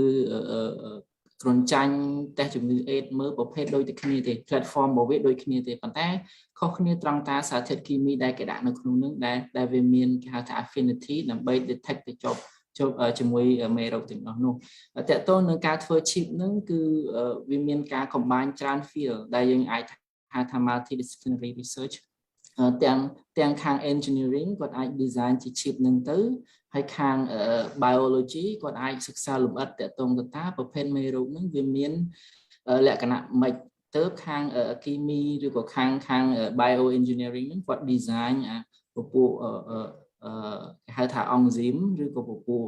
គ្រុនចាញ់តេស្តជំងឺ AIDS មើលប្រភេទដូចតែគ្នាទេ platform របស់វាដូចគ្នាទេប៉ុន្តែខុសគ្នាត្រង់តាសារធាតុគីមីដែលគេដាក់នៅក្នុងនឹងដែលវាមានគេហៅថា affinity ដើម្បី detect ទៅជាប់ជាមួយមេរោគទាំងអស់នោះតើតើនឹងការធ្វើ chip នឹងគឺវាមានការ combine ច្រើន field ដែលយើងអាចហៅថា multidisciplinary research ទាំងខាង engineering គាត់អាច design ជា chip នឹងទៅហើយខាង biology គាត់អាចសិក្សាលម្អិតតកតងទៅតាប្រភេទមេរោគនឹងវាមានលក្ខណៈម៉េចទៅខាងគីមីឬក៏ខាង bioengineering នឹងគាត់ design ពពួកគេហៅថា enzyme ឬក៏ពពួក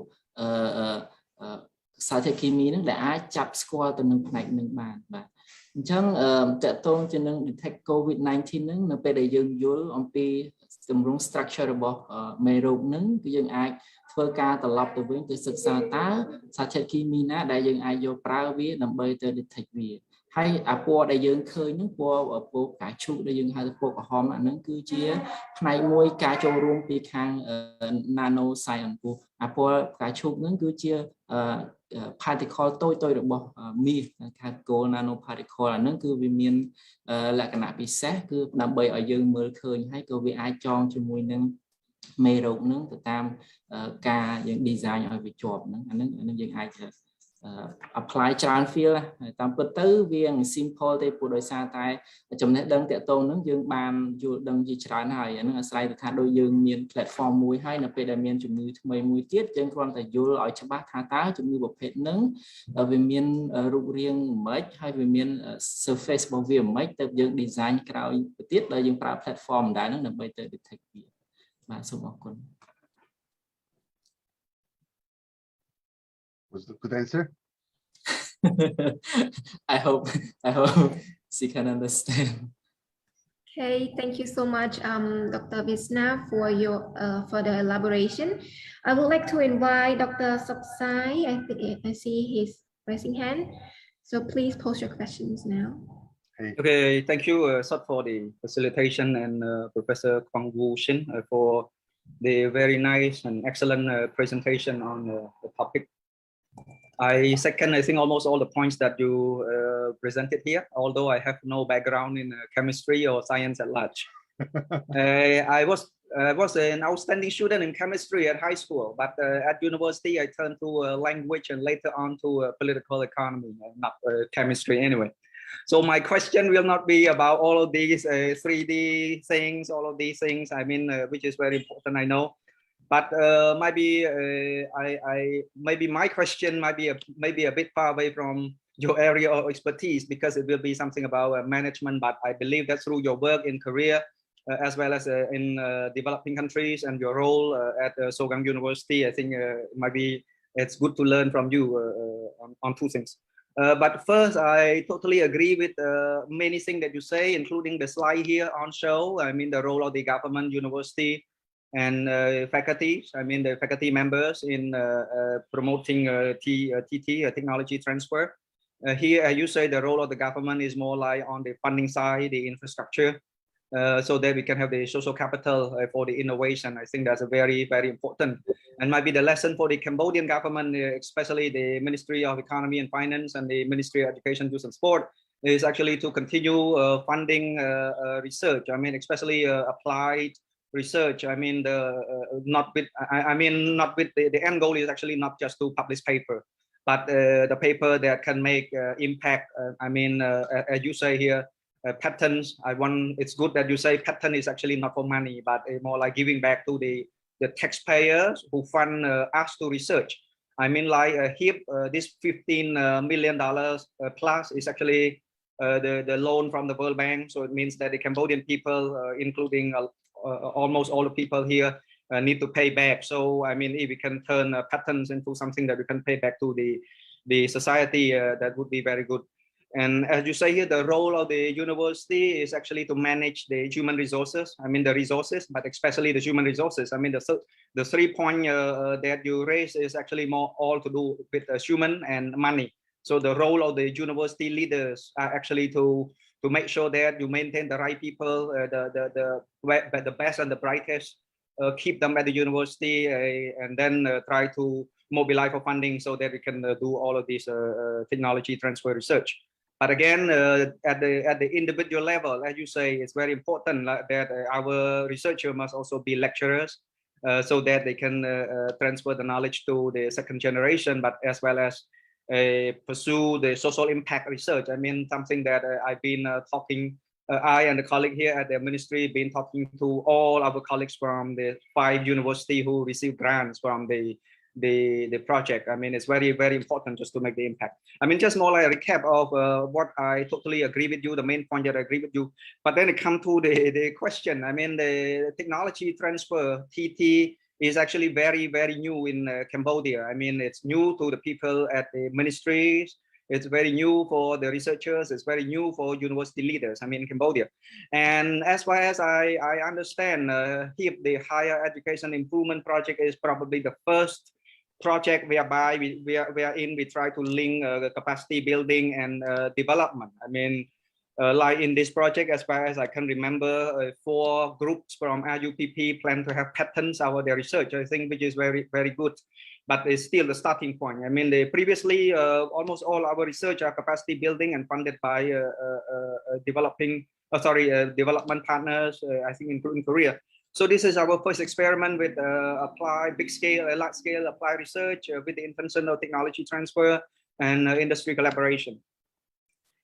សារធាតុគីមីនឹងដែលអាចចាប់ស្គាល់ទៅនឹងផ្នែកនឹងបានបាទអញ្ចឹងតកតងជានឹង detect COVID-19 នឹងនៅពេលដែលយើងយល់អំពីទម្រង់ structure របស់មេរោគនឹងគឺយើងអាចធ្វើការត្រឡប់ទៅវិញទៅសិក្សាតើសារធាតុគីមីណាដែលយើងអាចយកប្រើវាដើម្បីទៅ detect វាហើយអាពណ៌ដែលយើងឃើញនឹងពណ៌ផ្កាឈូកដែលយើងហៅថាពណ៌ក្រហមអានឹងគឺជាផ្នែកមួយការចូលរួមពីខាង nano science ពណ៌អាពណ៌ផ្កាឈូកនឹងគឺជា particle តូចៗរបស់មាសហៅ gold nano particle អានឹងគឺវាមានលក្ខណៈពិសេសគឺដើម្បីឲ្យយើងមើលឃើញហើយក៏វាអាចចងជាមួយនឹងមេរោគនឹងទៅតាមការយើង design ឲ្យវាជាប់ហ្នឹងអានឹងយើងអាចapply ច្រើន field ហើយតាមពិតទៅវា simple ទេព្រោះដោយសារតែចំណេះដឹងតាក់ទងហ្នឹងយើងបានយល់ដឹងជាច្រើនហើយអានឹងអាស្រ័យទៅថាដូចយើងមាន platform មួយហើយនៅពេលដែលមានជំងឺថ្មីមួយទៀតយើងគ្រាន់តែយល់ឲ្យច្បាស់ថាតើជំងឺប្រភេទហ្នឹងវាមានរូបរាងម៉េចហើយវាមាន surface របស់វាម៉េចទៅយើង design ក្រោយទៅទៀតដែលយើងប្រើ platform ដែរហ្នឹងដើម្បីទៅ detect វាបាទសូមអរគុណWas it a good answer? I hope she can understand. Okay, thank you so much, Dr. Visna, for your further elaboration. I would like to invite Dr. Soksai. I see his raising hand. So please post your questions now. Hey. Okay, thank you, Sot, for the facilitation and Professor Kwang Woo Shin for the very nice and excellent presentation on the topic. I second, I think, almost all the points that you presented here, although I have no background in chemistry or science at large. I was an outstanding student in chemistry at high school, but at university, I turned to language and later on to political economy, not chemistry anyway. So my question will not be about all of these 3D things, all of these things, I mean, which is very important, I know. But maybe my question might be a bit far away from your area of expertise because it will be something about management. But I believe that through your work in Korea, as well as in developing countries and your role at Sogang University, I think it's good to learn from you on two things. But first, I totally agree with many things that you say, including the slide here on show. I mean, the role of the government, university, and faculty, I mean the faculty members in promoting TT, technology transfer. Here, as you say, the role of the government is more like on the funding side, the infrastructure, so that we can have the social capital for the innovation. I think that's a very, very important. And might be the lesson for the Cambodian government, especially the Ministry of Economy and Finance and the Ministry of Education, Youth and Sport, is actually to continue funding research. I mean, especially applied research. I mean, not with the end goal is actually not just to publish paper, but the paper that can make impact. I mean, as you say here, patents. It's good that you say patent is actually not for money, but more like giving back to the taxpayers who fund us to research. I mean, like HIP, this $15 million plus is actually the loan from the World Bank. So it means that the Cambodian people, including almost all the people here, need to pay back. So I mean, if we can turn patents into something that we can pay back to the society, that would be very good. And as you say here, the role of the university is actually to manage the human resources. I mean, the resources, but especially the human resources. I mean, the 3 points that you raised is actually more all to do with human and money. So the role of the university leaders are actually to make sure that you maintain the right people, the best and the brightest, keep them at the university, and then try to mobilize for funding so that we can do all of this technology transfer research. But again, at the individual level, as you say, it's very important that our researcher must also be lecturers, so that they can transfer the knowledge to the second generation, but as well as pursue the social impact research. I mean, something that I've been talking. I and the colleague here at the ministry been talking to all our colleagues from the 5 universities who receive grants from the project. I mean, it's very, very important just to make the impact. I mean, just more like a recap of what I totally agree with you, the main point that I agree with you. But then it comes to the question. I mean, the technology transfer, TT, is actually very, very new in Cambodia. I mean, it's new to the people at the ministries. It's very new for the researchers. It's very new for university leaders, I mean, in Cambodia. And as far as I understand, HIP, the Higher Education Improvement Project, is probably the first project whereby we try to link capacity building and development. I mean, like in this project, as far as I can remember, 4 groups from RUPP plan to have patents over their research, I think, which is very, very good. But it's still the starting point. I mean, previously, almost all our research are capacity building and funded by development partners, I think, including Korea. So this is our first experiment with large scale applied research with the intention of technology transfer and industry collaboration.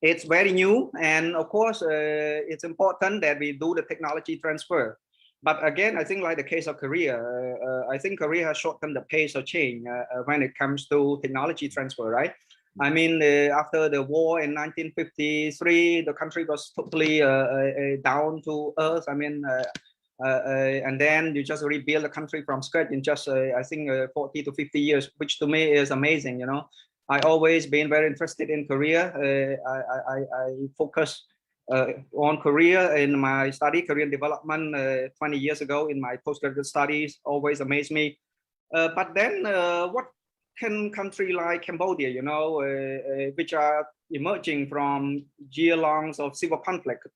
It's very new, and of course, it's important that we do the technology transfer. But again, I think like the case of Korea, I think Korea has shortened the pace of change when it comes to technology transfer, right? I mean, after the war in 1953, the country was totally down to earth. I mean, and then you just rebuild the country from scratch in just, I think, 40 to 50 years, which to me is amazing, you know. I always been very interested in Korea. I focus on Korea in my study, Korean development 20 years ago in my postgraduate studies, always amazed me. But then what can country like Cambodia, you know, which are emerging from year-longs of civil conflict,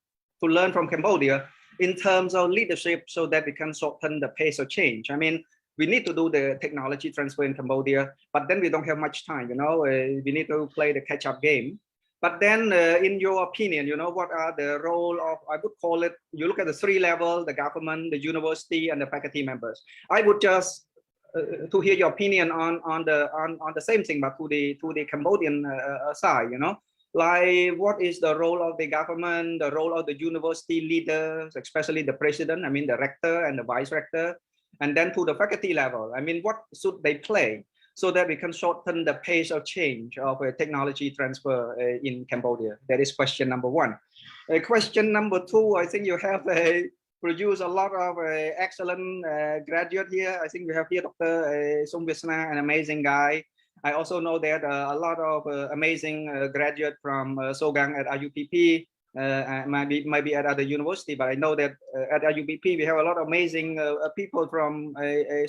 to learn from Cambodia in terms of leadership so that we can shorten the pace of change? I mean, we need to do the technology transfer in Cambodia, but then we don't have much time, you know, we need to play the catch-up game. But then in your opinion, you know, what are the role of, I would call it, you look at the 3 levels, the government, the university, and the faculty members. I would just to hear your opinion on the same thing, but to the Cambodian side, you know, like what is the role of the government, the role of the university leaders, especially the president, I mean the rector and the vice rector, and then to the faculty level, I mean, what should they play so that we can shorten the pace of change of technology transfer in Cambodia? That is question number 1. Question number 2, I think you have produced a lot of excellent graduate here. I think we have here Dr. Sung Visna, an amazing guy. I also know that a lot of amazing graduate from Sogang at RUPP, maybe at other university, but I know that at RUPP we have a lot of amazing people from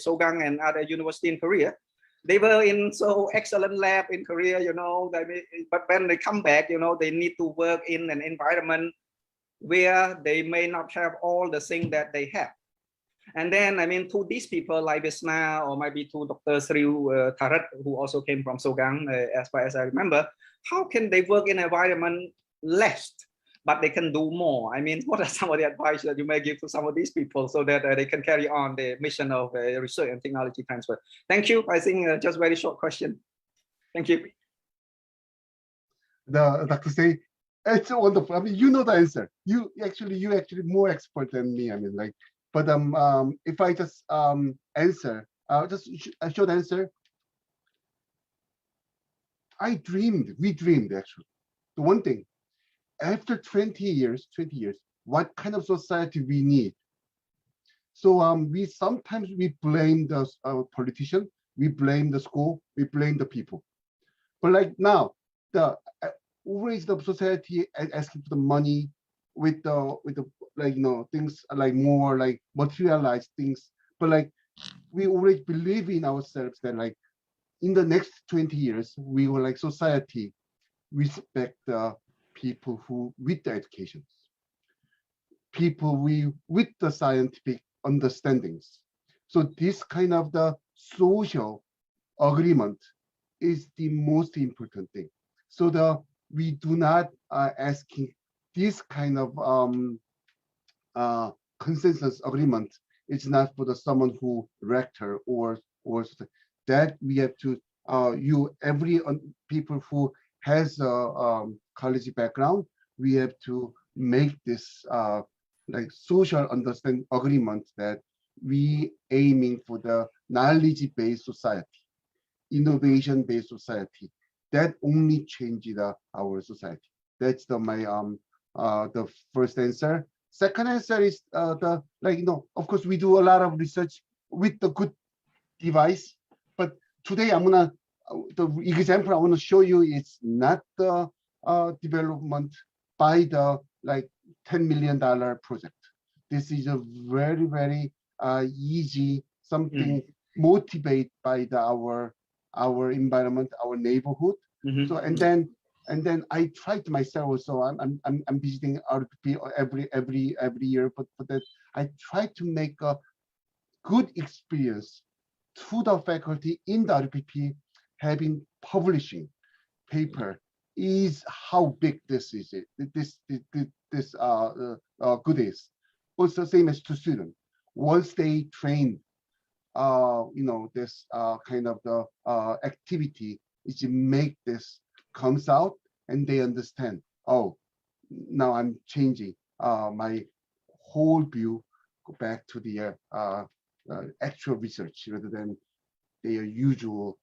Sogang and other university in Korea. They were in so excellent lab in Korea, you know, but when they come back, you know, they need to work in an environment where they may not have all the things that they have. And then, I mean, to these people like Visna, or maybe to Dr. Sriu Tarat, who also came from Sogang, as far as I remember, how can they work in an environment less, but they can do more? I mean, what are some of the advice that you may give to some of these people so that they can carry on the mission of research and technology transfer? Thank you. I think just very short question. Thank you. Dr. Say, it's wonderful. I mean, you know the answer. You actually more expert than me. I mean, like, but if I just answer, just a short answer. We dreamed actually. The one thing, after 20 years, what kind of society we need? So we sometimes blame the politician, we blame the school, we blame the people. But like now, the always the society asking for the money with the like, you know, things like more like materialized things. But like we already believe in ourselves that like in the next 20 years we will, like, society respect the people who with the educations, people with the scientific understandings. So this kind of the social agreement is the most important thing. So we do not asking this kind of consensus agreement. It's not for the someone who rector or that we have to every people who has a college background, we have to make this like social understanding agreement that we aiming for the knowledge-based society, innovation-based society. That only changes our society. That's my the first answer. Second answer is of course we do a lot of research with the good device, but today I'm gonna the example I want to show you is not the development by the like $10 million project. This is a very, very easy something motivated by our environment, our neighborhood. So and then I tried myself also. I'm visiting RPP every year, but for that I try to make a good experience to the faculty in the RPP having publishing paper is how big this is. This good is. Also same as to students. Once they train, this kind of the activity is make this comes out and they understand. Oh, now I'm changing my whole view. Go back to the actual research rather than their usual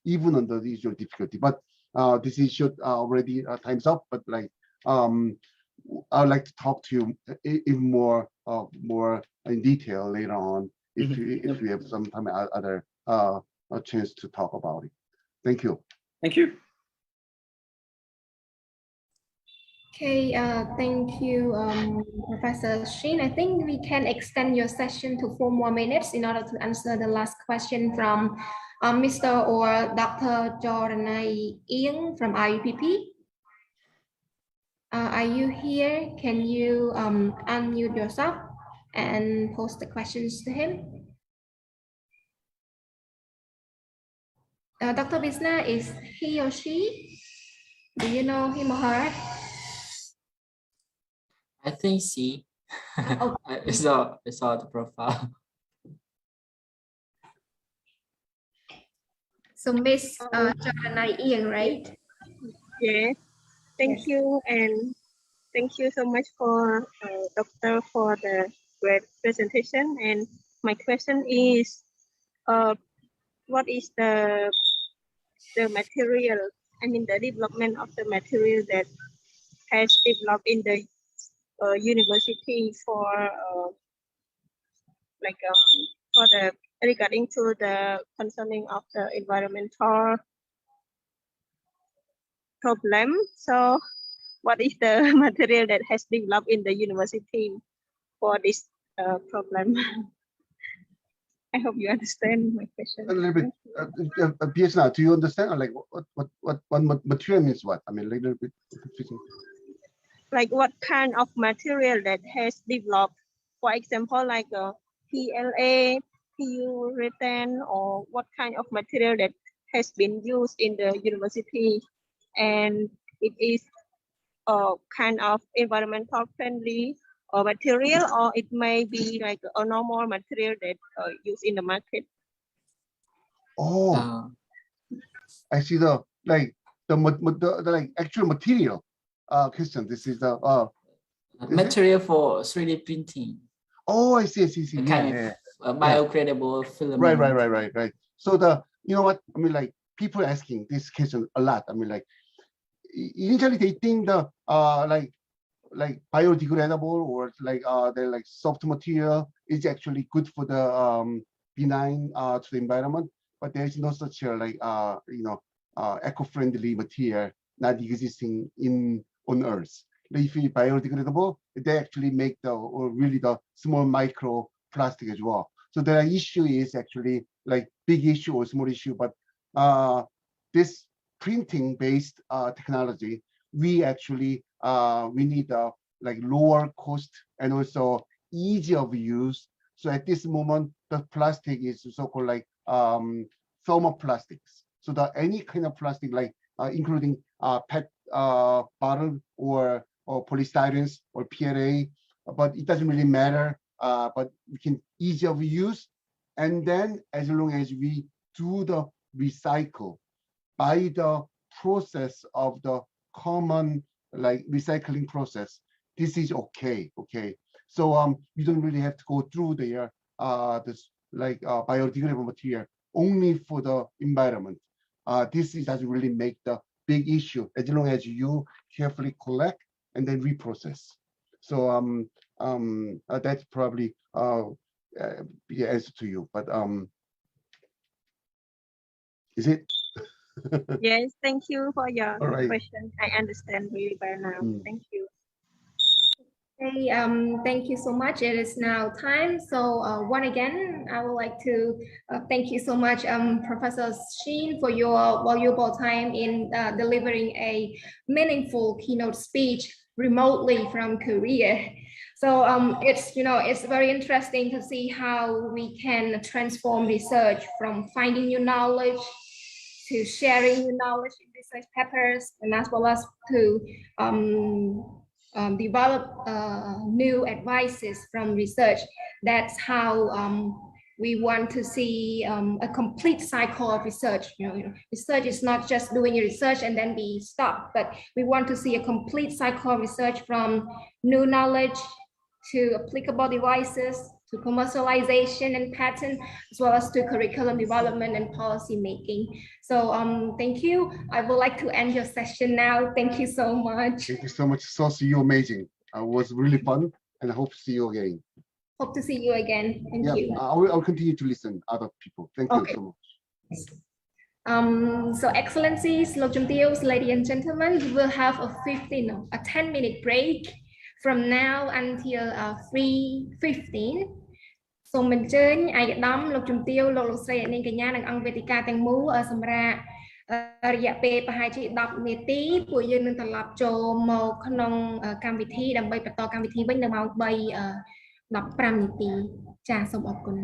even under the usual difficulty. But this is already time's up. But like I'd like to talk to you even more in detail later on if we have some time other a chance to talk about it. Thank you. Thank you. Okay, thank you, Professor Shin. I think we can extend your session to 4 more minutes in order to answer the last question from Mr. or Dr. Jordanai Ieng from IUPP. Are you here? Can you unmute yourself and pose the questions to him? Dr. Bisna, is he or she? Do you know him or her? I think she. Okay. I saw the profile. So Miss Jordanai Ieng, right? Yes, thank you, and thank you so much for Doctor for the great presentation. And my question is, what is the material? I mean, the development of the material that has developed in the university for for the regarding to the concerning of the environmental problem. So what is the material that has developed in the university for this problem? I hope you understand my question. A little bit. Piesna, do you understand? Or like what material means what? I mean, a little bit confusing. Like what kind of material that has developed? For example, like a PLA, polyurethane, or what kind of material that has been used in the university, and it is kind of environmental friendly material, or it may be like a normal material that used in the market. Oh, I see the like actual material question. This is the material for 3D printing. Oh, I see. Kind of biodegradable filament. Right. So you know what I mean, like people asking this question a lot. I mean, like initially they think the like biodegradable or like they're like soft material is actually good for the benign to the environment, but there is no such like eco-friendly material not existing on Earth. If it's biodegradable, they actually make the small micro plastic as well. So the issue is actually like big issue or small issue, but this printing based technology, we actually we need like lower cost and also easy of use. So at this moment, the plastic is so-called like thermoplastics. So that any kind of plastic, like including PET bottle or polystyrene or PLA, but it doesn't really matter. But we can easier we use, and then as long as we do the recycle by the process of the common like recycling process, this is okay. Okay, so you don't really have to go through the this like biodegradable material only for the environment. This doesn't really make the big issue as long as you carefully collect and then reprocess. So that's probably the answer to you. But is it? Yes, thank you for your All right. question. I understand really well now. Thank you. Okay, thank you so much. It is now time. So once again, I would like to thank you so much, Professor Sheen, for your valuable time in delivering a meaningful keynote speech remotely from Korea. So it's very interesting to see how we can transform research from finding new knowledge to sharing new knowledge in research papers, and as well as to develop new advices from research. That's how we want to see a complete cycle of research. Research is not just doing research and then be stopped, but we want to see a complete cycle of research from new knowledge to applicable devices, to commercialization and patent, as well as to curriculum development and policy making. So thank you. I would like to end your session now. Thank you so much. Thank you so much. So see you amazing. It was really fun, and I hope to see you again. Hope to see you again. Thank you. I'll continue to listen other people. Thank you so much. So excellencies, ladies and gentlemen, we will have a 10-minute break from now until 3:15. សូមអញ្ជើញឯកឧត្តមលោកជំទាវលោកលោកស្រីអ្នកនាងកញ្ញានិងអង្គវេទិកាទាំងមូលសម្រាប់រយៈពេលប្រហែលជា10នាទីពួកយើងនឹងត្រឡប់ចូលមកក្នុងកម្មវិធីដើម្បីបន្តកម្មវិធីវិញនៅម៉ោង3:15នាទីចាសសូមអរគុណ